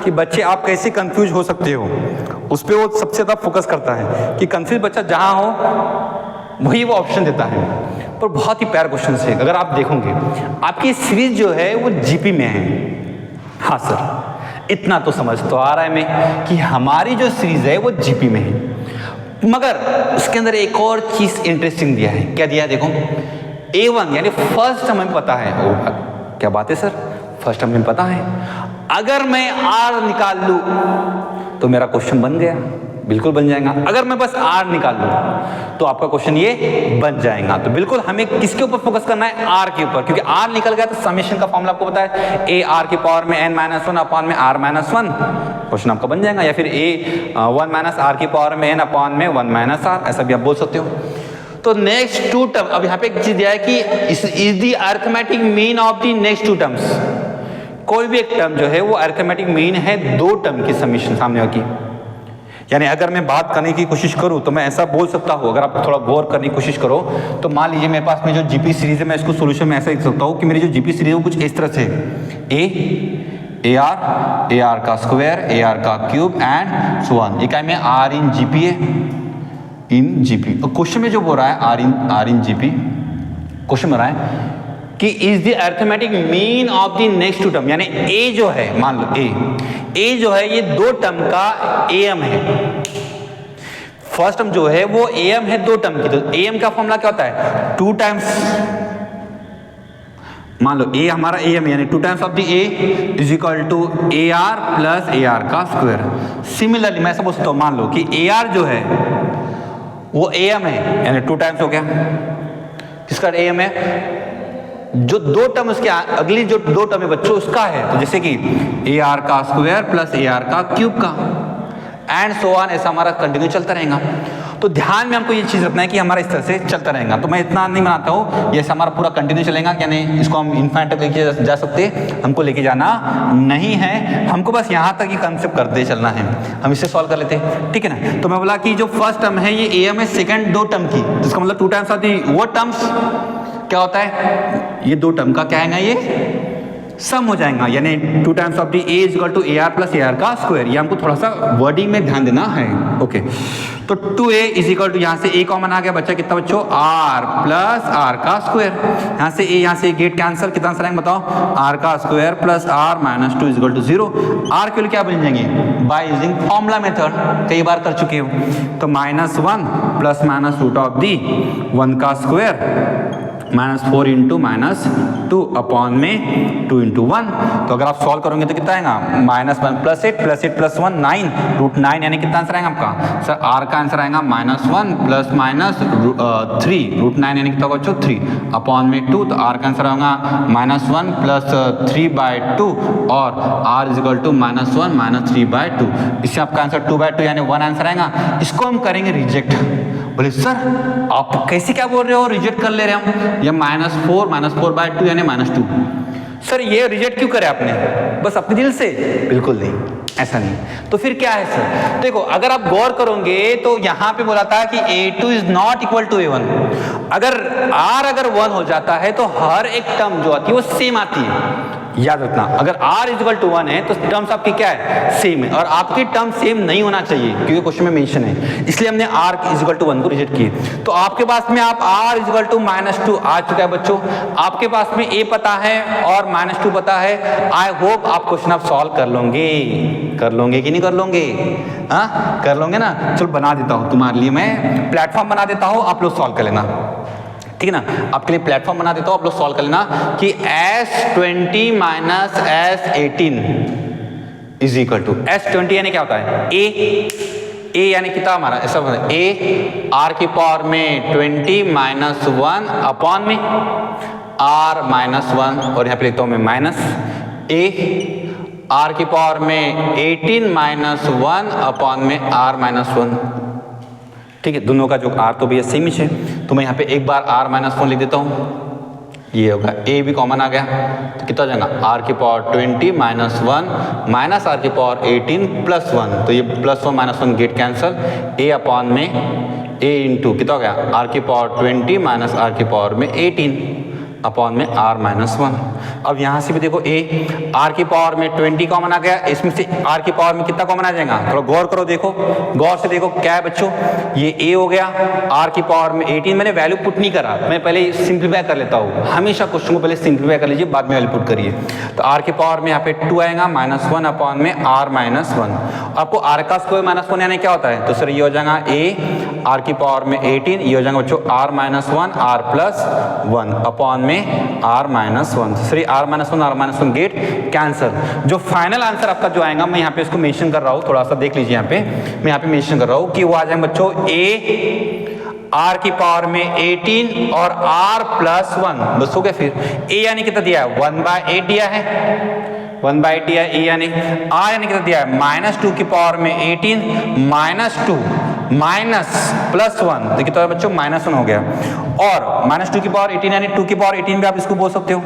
कि बच्चे आप कैसे कंफ्यूज हो सकते हो, उस पर वो सबसे ज़्यादा फोकस करता है कि कंफ्यूज बच्चा जहाँ हो वही वो ऑप्शन देता है। पर बहुत ही प्यारा क्वेश्चन है, अगर आप देखोगे आपकी सीरीज जो है वो जीपी में है। हाँ सर, इतना तो समझ तो आ रहा है मैं कि हमारी जो सीरीज है वो जीपी में है, मगर उसके अंदर एक और चीज इंटरेस्टिंग दिया है। क्या दिया है देखो, A1 यानी फर्स्ट हमें पता है। ओ क्या बात है सर, फर्स्ट हमें पता है। अगर मैं R निकाल लूं तो मेरा क्वेश्चन बन गया, बिल्कुल बन जाएगा। अगर मैं बस R निकाल लूं तो आपका क्वेश्चन ये बन जाएगा। तो बिल्कुल हमें किसके ऊपर फोकस करना है, R के ऊपर, क्योंकि R निकल गया तो समेशन का फॉर्मूला आपको पता है, A R की पावर में n-1 अपॉन में R-1 क्वेश्चन आपका बन जाएगा, या फिर A1 R की पावर में n अपॉन में 1 - R, ऐसा भी आप बोल सकते हो। तो नेक्स्ट टू टर्म, अब यहाँ पे एक चीज दिया है कि is the arithmetic mean of the next two terms. कोई भी एक टर्म जो है वो अरिथमेटिक मीन है दो टर्म की समीशन सामने की। यानी अगर मैं बात करने की कोशिश करूं तो मैं ऐसा बोल सकता हूं, अगर आप थोड़ा गौर करने की कोशिश करो तो मान लीजिए मेरे पास में जो जीपी सीरीज है, मैं इसको सोल्यूशन में ऐसा लिख सकता हूं कि मेरी जो जीपी सीरीज है वो कुछ इस तरह से ए आर का स्क्वायर, ए आर का क्यूब एंड सो ऑन। ये क्या में आर इन जीपी है, इन जीपी। और क्वेश्चन में जो बोल रहा है आर इन जीपी, क्वेश्चन में रहा है कि is the arithmetic mean of the next two term, यानी ए जो है, मान लो ए जो है ये दो टर्म का एम है। फर्स्ट टर्म जो है वो एम है दो टर्म की, तो एम का फॉर्मूला क्या होता है, 2 टाइम्स, मान लो ए हमारा एम यानी 2 times of the A is equal to A R plus A R का स्क्वायर। सिमिलरली मैं ऐसा बोल सकता हूं, मान लो कि ए आर जो है वो एम है यानी 2 टाइम्स हो गया, किसका एम है, जो दो टर्म उसके अगली जो दो टर्म है बच्चों उसका है, तो जैसे कि ए आर का स्क्वायर प्लस ए आर का क्यूब का एंड सो ऑन, ऐसा हमारा कंटिन्यू चलता रहेगा। तो ध्यान में हमको ये चीज़ रखना है कि हमारा इस तरह से चलता रहेगा। तो मैं इतना नहीं बनाता हूँ, ये हमारा पूरा कंटिन्यू चलेगा, यानी इसको हम इन्फाइनाइट तक लेके जा सकते, हमको लेके जाना नहीं है, हमको बस यहाँ तक ही कंसेप्ट करते चलना है। हम इसे सॉल्व कर लेते हैं, ठीक है ना। तो मैं बोला कि जो फर्स्ट टर्म है ये ए एम है सेकेंड दो टर्म की, जिसका मतलब 2 टाइम्स आती वो टर्म्स क्या होता है, ये दो टर्म का क्या है, ये सम हो जाएगा, यानी 2 times of the A is equal to A R plus A R का स्क्वायर। ये हमको थोड़ा सा वर्डिंग में ध्यान देना है, ओके। तो 2a इज इक्वल टू, यहाँ से a कॉमन आ गया, बच्चा कितना बच्चों, r प्लस r का स्क्वायर। यहाँ से a, यहाँ से गेट कैंसिल, कितना आंसर आएगा बताओ, r का square plus r minus 2 is equal to 0। r के लिए क्या बन जाएंगे, बाय यूजिंग फॉर्मूला मेथड, कई बार कर चुके हो, तो -1 plus minus root of the 1 का स्क्वायर -4 इंटू -2 अपॉन में 2 इंटू 1। तो अगर आप सॉल्व करोगे तो कितना आएगा, -1 प्लस 8 प्लस 1 9 रूट 9, यानी कितना आंसर आएगा आपका सर, आर का आंसर आएगा -1 प्लस माइनस 3 रूट 9, यानी कितना बच्चों 3 अपॉन में 2। तो आर का आंसर आएगा -1 प्लस 3/2 और R is equal to -1 minus 3/2। इससे आपका आंसर 2/2 यानी 1 आंसर आएगा। इसको हम करेंगे रिजेक्ट। बोले सर आप कैसे क्या बोल रहे हो, रिजेक्ट कर ले रहे हम, या -4/2 यानी -2। सर ये रिजेक्ट क्यों करे आपने, बस अपने दिल से, बिल्कुल नहीं, ऐसा नहीं। तो फिर क्या है सर, देखो अगर आप गौर करोगे तो यहाँ पे बोला था कि a2 is not equal to a1। अगर r अगर 1 हो जाता है तो हर एक टर्म जो आती है वो सेम आती है, याद रखना। अगर r इज इक्वल टू 1 है तो टर्म्स आपकी क्या है, सेम है, और आपकी टर्म सेम नहीं होना चाहिए क्योंकि क्वेश्चन में मेंशन है, इसलिए हमने r इज इक्वल टू 1 को रिजेक्ट किए। तो आपके पास में आप r इज इक्वल टू -2 आ चुका है बच्चों, आपके पास में a पता है और -2 पता है। आई होप आप क्वेश्चन आप सॉल्व कर लोगे कि नहीं कर लोगे, हाँ कर लोगे ना। चलो बना देता हूँ तुम्हारे लिए, मैं प्लेटफॉर्म बना देता हूँ, आप लोग सॉल्व कर लेना, ठीक है ना। आपके लिए प्लेटफॉर्म बना देता हूं, आप लोग सॉल्व कर लेना कि S20 minus S18 is equal to S20 यानी क्या होता है, A यानी कितना हमारा ऐसा होता है, A R की पावर में 20 माइनस 1 अपॉन में R माइनस 1, और यहाँ पे लिखता हूँ मैं माइनस A R की पावर में 18 माइनस 1 अपॉन में R माइनस 1, ठीक है। दोनों का जो r तो भैया सेम ही है, तो मैं यहाँ पे एक बार r माइनस 1 लिख देता हूँ, ये होगा a भी कॉमन आ गया, तो कितना हो जाएगा r की पावर 20 माइनस 1 माइनस r की पावर 18 प्लस 1, तो ये plus 1 minus 1 get cancel, a upon में a इंटू कितना हो गया r की पावर 20 माइनस r की पावर में 18 अपॉन में r माइनस 1। अब यहाँ से भी देखो a r की पावर में 20 कॉमन आ गया, इसमें से r की पावर में कितना कॉमन आ जाएगा, थोड़ा गौर करो, देखो गौर से देखो क्या है बच्चों, ये a हो गया, r की पावर में 18, मैंने वैल्यू पुट नहीं करा, मैं पहले सिंप्लीफाई कर लेता हूँ, हमेशा क्वेश्चन को पहले सिंप्लीफाई कर लीजिए बाद में वैल्यू पुट करिए। तो r की पावर में यहाँ पे 2 आएगा -1 अपॉन में r माइनस 1। आपको r का स्क्वायर -1 यानी क्या होता है, तो सर ये हो जाएगा a r की पावर में 18, ये हो जाएगा बच्चों r minus 1 r plus 1 upon में r minus 1। Sorry r minus 1 r minus 1 get cancel. जो फाइनल आंसर आपका जो आएगा, मैं यहाँ पे इसको मेंशन कर रहा हूँ, थोड़ा सा देख लीजिए यहाँ पे, मैं यहाँ पे मेंशन कर रहा हूँ कि वो आ जाएगा बच्चों a r की पावर में 18 और r प्लस 1, बस हो गया। फिर a यानी कितना दिया है, 1/8 दिया है, 1/8 दिया है, a यानी r यानी कितना दिया है -2 की पावर में 18 -2 माइनस प्लस 1, तो कितना बच्चों -1 हो गया। और -2 की पावर 18 यानी 2 की पावर 18 भी आप इसको बोल सकते हो।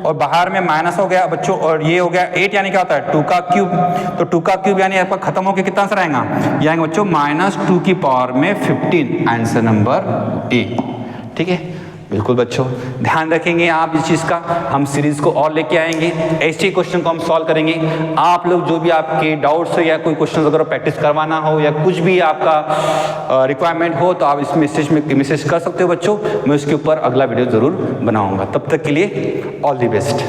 और बाहर में माइनस हो गया बच्चों, और ये हो गया 8 यानी क्या होता है 2 का क्यूब। तो 2 का क्यूब यानी आपका खत्म होकर कितना आंसर आएगा, ये आएगा बच्चों -2 की पावर में 15, आंसर नंबर ए। ठीक है, बिल्कुल बच्चों ध्यान रखेंगे आप इस चीज़ का। हम सीरीज को और लेके आएंगे, ऐसे क्वेश्चन को हम सॉल्व करेंगे। आप लोग जो भी आपके डाउट्स हो या कोई क्वेश्चन वगैरह प्रैक्टिस करवाना हो या कुछ भी आपका रिक्वायरमेंट हो तो आप इस मैसेज कर सकते हो बच्चों। मैं उसके ऊपर अगला वीडियो ज़रूर बनाऊंगा। तब तक के लिए ऑल द बेस्ट।